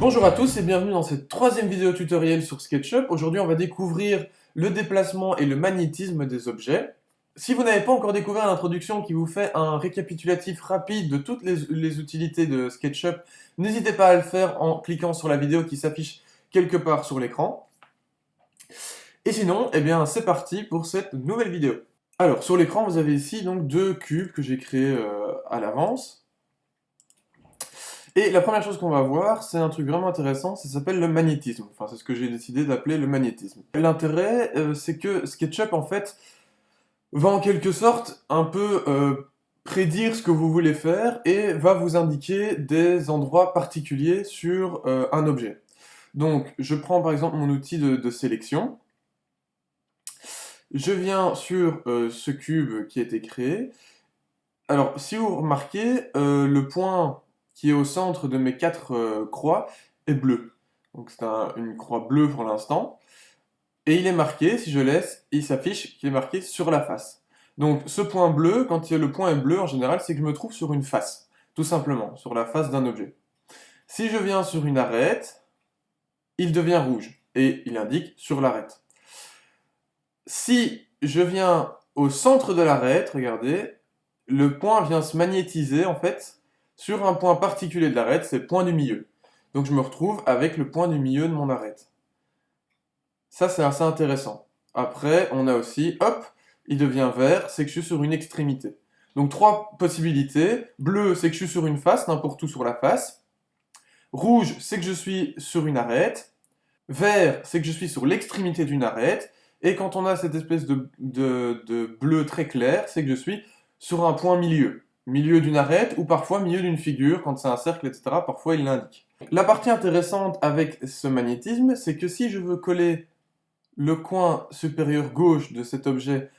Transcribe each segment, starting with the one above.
Bonjour à tous et bienvenue dans cette troisième vidéo tutoriel sur SketchUp. Aujourd'hui, on va découvrir le déplacement et le magnétisme des objets. Si vous n'avez pas encore découvert l'introduction qui vous fait un récapitulatif rapide de toutes les utilités de SketchUp, n'hésitez pas à le faire en cliquant sur la vidéo qui s'affiche quelque part sur l'écran. Et sinon, eh bien, c'est parti pour cette nouvelle vidéo. Alors, sur l'écran, vous avez ici donc deux cubes que j'ai créés à l'avance. Et la première chose qu'on va voir, c'est un truc vraiment intéressant, ça s'appelle le magnétisme. Enfin, c'est ce que j'ai décidé d'appeler le magnétisme. L'intérêt, c'est que SketchUp, en fait, va en quelque sorte un peu prédire ce que vous voulez faire et va vous indiquer des endroits particuliers sur un objet. Donc, je prends par exemple mon outil de sélection. Je viens sur ce cube qui a été créé. Alors, si vous remarquez, le point qui est au centre de mes quatre croix est bleu. Donc c'est une croix bleue pour l'instant. Et il est marqué, si je laisse, il s'affiche qu'il est marqué sur la face. Donc ce point bleu, quand le point est bleu en général, c'est que je me trouve sur une face. Tout simplement, sur la face d'un objet. Si je viens sur une arête, il devient rouge. Et il indique sur l'arête. Si je viens au centre de l'arête, regardez, le point vient se magnétiser en fait sur un point particulier de l'arête, c'est le point du milieu. Donc je me retrouve avec le point du milieu de mon arête. Ça c'est assez intéressant. Après on a aussi, hop, il devient vert, c'est que je suis sur une extrémité. Donc trois possibilités. Bleu, c'est que je suis sur une face, n'importe où sur la face. Rouge, c'est que je suis sur une arête. Vert, c'est que je suis sur l'extrémité d'une arête. Et quand on a cette espèce de bleu très clair, c'est que je suis sur un point milieu. Milieu d'une arête ou parfois milieu d'une figure, quand c'est un cercle, etc. Parfois il l'indique. La partie intéressante avec ce magnétisme, c'est que si je veux coller le coin supérieur gauche de cet objet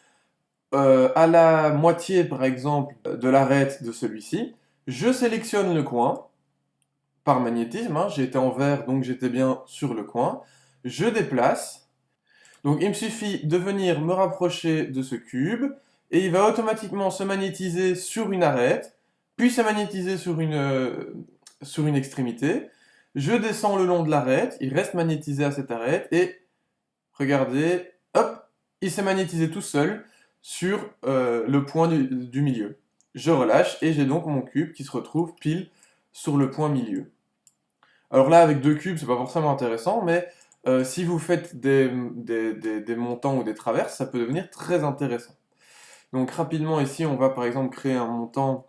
à la moitié, par exemple, de l'arête de celui-ci, je sélectionne le coin par magnétisme. Hein, j'ai été en vert, donc j'étais bien sur le coin. Je déplace. Donc il me suffit de venir me rapprocher de ce cube, et il va automatiquement se magnétiser sur une arête, puis se magnétiser sur une extrémité. Je descends le long de l'arête, il reste magnétisé à cette arête, et regardez, hop, il s'est magnétisé tout seul sur le point du milieu. Je relâche, et j'ai donc mon cube qui se retrouve pile sur le point milieu. Alors là, avec deux cubes, c'est pas forcément intéressant, mais si vous faites des montants ou des traverses, ça peut devenir très intéressant. Donc rapidement ici, on va par exemple créer un montant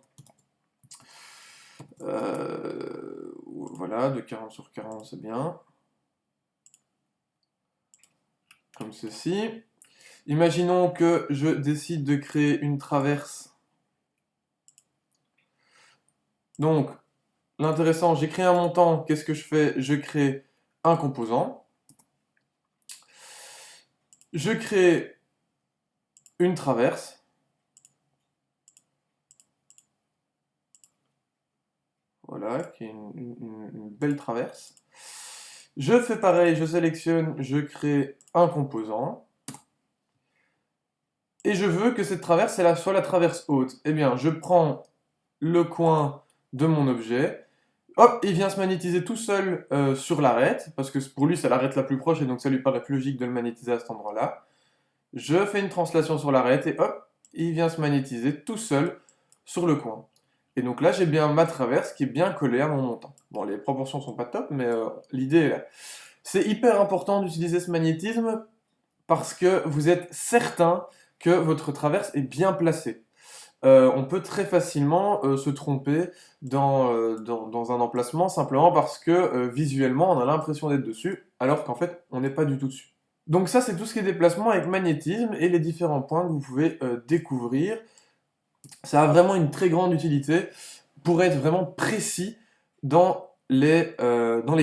voilà, de 40 sur 40, c'est bien. Comme ceci. Imaginons que je décide de créer une traverse. Donc, l'intéressant, j'ai créé un montant, qu'est-ce que je fais? Je crée un composant. Je crée une traverse. Voilà, qui est une belle traverse. Je fais pareil, je sélectionne, je crée un composant. Et je veux que cette traverse, elle soit la traverse haute. Eh bien, je prends le coin de mon objet. Hop, il vient se magnétiser tout seul sur l'arête, parce que pour lui, c'est l'arête la plus proche, et donc ça lui paraît plus logique de le magnétiser à cet endroit-là. Je fais une translation sur l'arête, et hop, il vient se magnétiser tout seul sur le coin. Et donc là, j'ai bien ma traverse qui est bien collée à mon montant. Bon, les proportions sont pas top, mais l'idée est là. C'est hyper important d'utiliser ce magnétisme parce que vous êtes certain que votre traverse est bien placée. On peut très facilement se tromper dans un emplacement simplement parce que visuellement on a l'impression d'être dessus alors qu'en fait on n'est pas du tout dessus. Donc ça c'est tout ce qui est déplacement avec magnétisme et les différents points que vous pouvez découvrir. Ça a vraiment une très grande utilité pour être vraiment précis dans les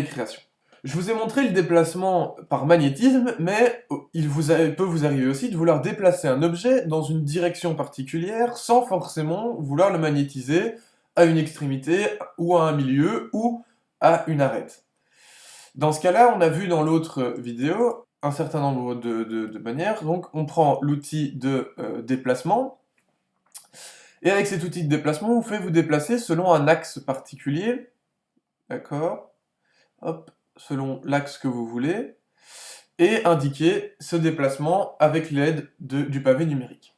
créations. Je vous ai montré le déplacement par magnétisme, mais peut vous arriver aussi de vouloir déplacer un objet dans une direction particulière sans forcément vouloir le magnétiser à une extrémité ou à un milieu ou à une arête. Dans ce cas-là, on a vu dans l'autre vidéo un certain nombre de manières. Donc on prend l'outil de déplacement, et avec cet outil de déplacement, vous pouvez vous déplacer selon un axe particulier, d'accord? Hop, selon l'axe que vous voulez, et indiquer ce déplacement avec l'aide du pavé numérique.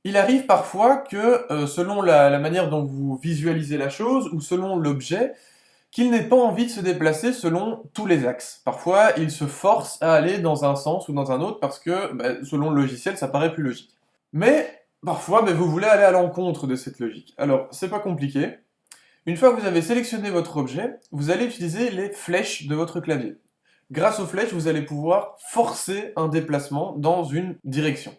Il arrive parfois que, selon la manière dont vous visualisez la chose, ou selon l'objet, qu'il n'ait pas envie de se déplacer selon tous les axes. Parfois, il se force à aller dans un sens ou dans un autre parce que, selon le logiciel, ça paraît plus logique. Mais, parfois, vous voulez aller à l'encontre de cette logique. Alors, c'est pas compliqué. Une fois que vous avez sélectionné votre objet, vous allez utiliser les flèches de votre clavier. Grâce aux flèches, vous allez pouvoir forcer un déplacement dans une direction.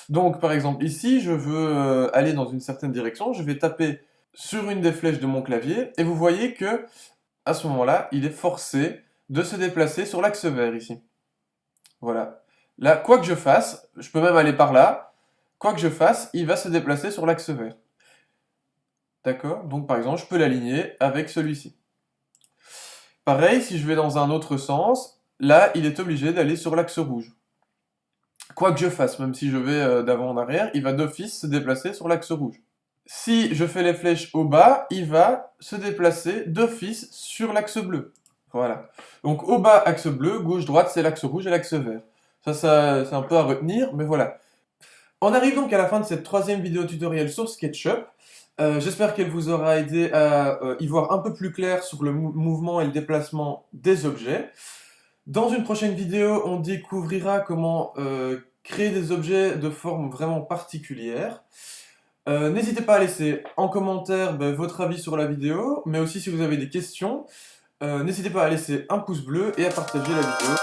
Donc, par exemple, ici, je veux aller dans une certaine direction, je vais taper sur une des flèches de mon clavier, et vous voyez que, à ce moment-là, il est forcé de se déplacer sur l'axe vert, ici. Voilà. Là, quoi que je fasse, je peux même aller par là, quoi que je fasse, il va se déplacer sur l'axe vert. D'accord? Donc, par exemple, je peux l'aligner avec celui-ci. Pareil, si je vais dans un autre sens, là, il est obligé d'aller sur l'axe rouge. Quoi que je fasse, même si je vais d'avant en arrière, il va d'office se déplacer sur l'axe rouge. Si je fais les flèches au bas, il va se déplacer d'office sur l'axe bleu. Voilà. Donc au bas, axe bleu, gauche-droite, c'est l'axe rouge et l'axe vert. Ça c'est un peu à retenir, mais voilà. On arrive donc à la fin de cette troisième vidéo tutoriel sur SketchUp. J'espère qu'elle vous aura aidé à y voir un peu plus clair sur le mouvement et le déplacement des objets. Dans une prochaine vidéo, on découvrira comment créer des objets de forme vraiment particulière. N'hésitez pas à laisser en commentaire votre avis sur la vidéo, mais aussi si vous avez des questions, n'hésitez pas à laisser un pouce bleu et à partager la vidéo.